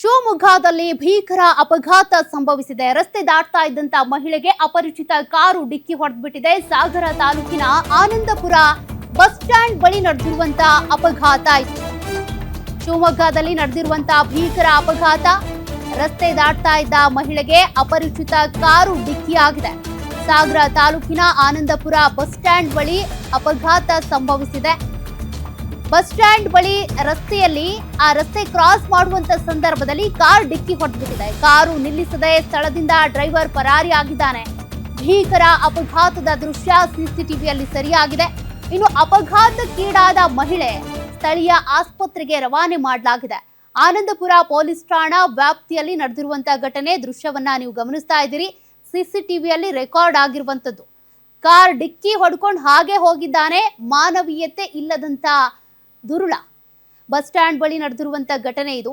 ಶಿವಮೊಗ್ಗದಲ್ಲಿ ಭೀಕರ ಅಪಘಾತ ಸಂಭವಿಸಿದೆ. ರಸ್ತೆ ದಾಟ್ತಾ ಇದ್ದಂತ ಮಹಿಳೆಗೆ ಅಪರಿಚಿತ ಕಾರು ಡಿಕ್ಕಿ ಹೊಡೆದ್ಬಿಟ್ಟಿದೆ. ಸಾಗರ ತಾಲೂಕಿನ ಆನಂದಪುರ ಬಸ್ ಸ್ಟ್ಯಾಂಡ್ ಬಳಿ ನಡೆದಿರುವಂತ ಅಪಘಾತ ಇದು. ಶಿವಮೊಗ್ಗದಲ್ಲಿ ನಡೆದಿರುವಂತ ಭೀಕರ ಅಪಘಾತ. ರಸ್ತೆ ದಾಟ್ತಾ ಇದ್ದ ಮಹಿಳೆಗೆ ಅಪರಿಚಿತ ಕಾರು ಡಿಕ್ಕಿಯಾಗಿದೆ. ಸಾಗರ ತಾಲೂಕಿನ ಆನಂದಪುರ ಬಸ್ ಸ್ಟ್ಯಾಂಡ್ ಬಳಿ ಅಪಘಾತ ಸಂಭವಿಸಿದೆ. ಬಸ್ ಸ್ಟ್ಯಾಂಡ್ ಬಳಿ ರಸ್ತೆಯಲ್ಲಿ ರಸ್ತೆ ಕ್ರಾಸ್ ಮಾಡುವಂತ ಸಂದರ್ಭದಲ್ಲಿ ಕಾರ್ ಡಿಕ್ಕಿ ಹೊಡೆದ್ಬಿಟ್ಟಿದೆ. ಕಾರು ನಿಲ್ಲಿಸದೆ ಸ್ಥಳದಿಂದ ಡ್ರೈವರ್ ಪರಾರಿಯಾಗಿದ್ದಾನೆ. ಭೀಕರ ಅಪಘಾತದ ದೃಶ್ಯ ಸಿಸಿಟಿವಿಯಲ್ಲಿ ಸೆರೆಯಾಗಿದೆ. ಇನ್ನು ಅಪಘಾತಕ್ಕೀಡಾದ ಮಹಿಳೆ ಸ್ಥಳೀಯ ಆಸ್ಪತ್ರೆಗೆ ರವಾನೆ ಮಾಡಲಾಗಿದೆ. ಆನಂದಪುರ ಪೊಲೀಸ್ ಠಾಣಾ ವ್ಯಾಪ್ತಿಯಲ್ಲಿ ನಡೆದಿರುವಂತಹ ಘಟನೆ ದೃಶ್ಯವನ್ನ ನೀವು ಗಮನಿಸ್ತಾ ಇದ್ದೀರಿ. ಸಿಸಿಟಿವಿಯಲ್ಲಿ ರೆಕಾರ್ಡ್ ಆಗಿರುವಂತದ್ದು. ಕಾರ್ ಡಿಕ್ಕಿ ಹೊಡ್ಕೊಂಡು ಹಾಗೆ ಹೋಗಿದ್ದಾನೆ. ಮಾನವೀಯತೆ ಇಲ್ಲದಂತ ದುರುಳ. ಬಸ್ ಸ್ಟ್ಯಾಂಡ್ ಬಳಿ ನಡೆದಿರುವಂತ ಘಟನೆ ಇದು.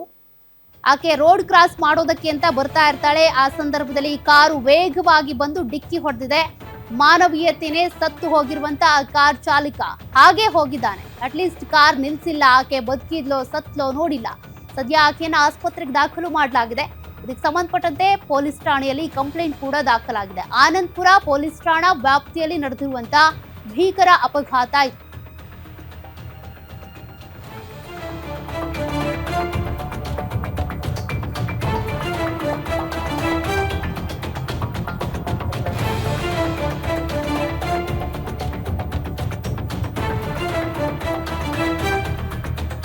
ಆಕೆ ರೋಡ್ ಕ್ರಾಸ್ ಮಾಡೋದಕ್ಕೆ ಅಂತ ಬರ್ತಾ ಇರ್ತಾಳೆ. ಆ ಸಂದರ್ಭದಲ್ಲಿ ಕಾರು ವೇಗವಾಗಿ ಬಂದು ಡಿಕ್ಕಿ ಹೊಡೆದಿದೆ. ಮಾನವೀಯತೆನೇ ಸತ್ತು ಹೋಗಿರುವಂತ ಕಾರ್ ಚಾಲಕ ಹಾಗೆ ಹೋಗಿದ್ದಾನೆ. ಅಟ್ಲೀಸ್ಟ್ ಕಾರ್ ನಿಲ್ಸಿಲ್ಲ. ಆಕೆ ಬದುಕಿದ್ಲೋ ಸತ್ಲೋ ನೋಡಿಲ್ಲ. ಸದ್ಯ ಆಕೆಯನ್ನು ಆಸ್ಪತ್ರೆಗೆ ದಾಖಲು ಮಾಡಲಾಗಿದೆ. ಇದಕ್ಕೆ ಸಂಬಂಧಪಟ್ಟಂತೆ ಪೊಲೀಸ್ ಠಾಣೆಯಲ್ಲಿ ಕಂಪ್ಲೇಂಟ್ ಕೂಡ ದಾಖಲಾಗಿದೆ. ಆನಂದಪುರ ಪೊಲೀಸ್ ಠಾಣಾ ವ್ಯಾಪ್ತಿಯಲ್ಲಿ ನಡೆದಿರುವಂತ ಭೀಕರ ಅಪಘಾತ ಇದು.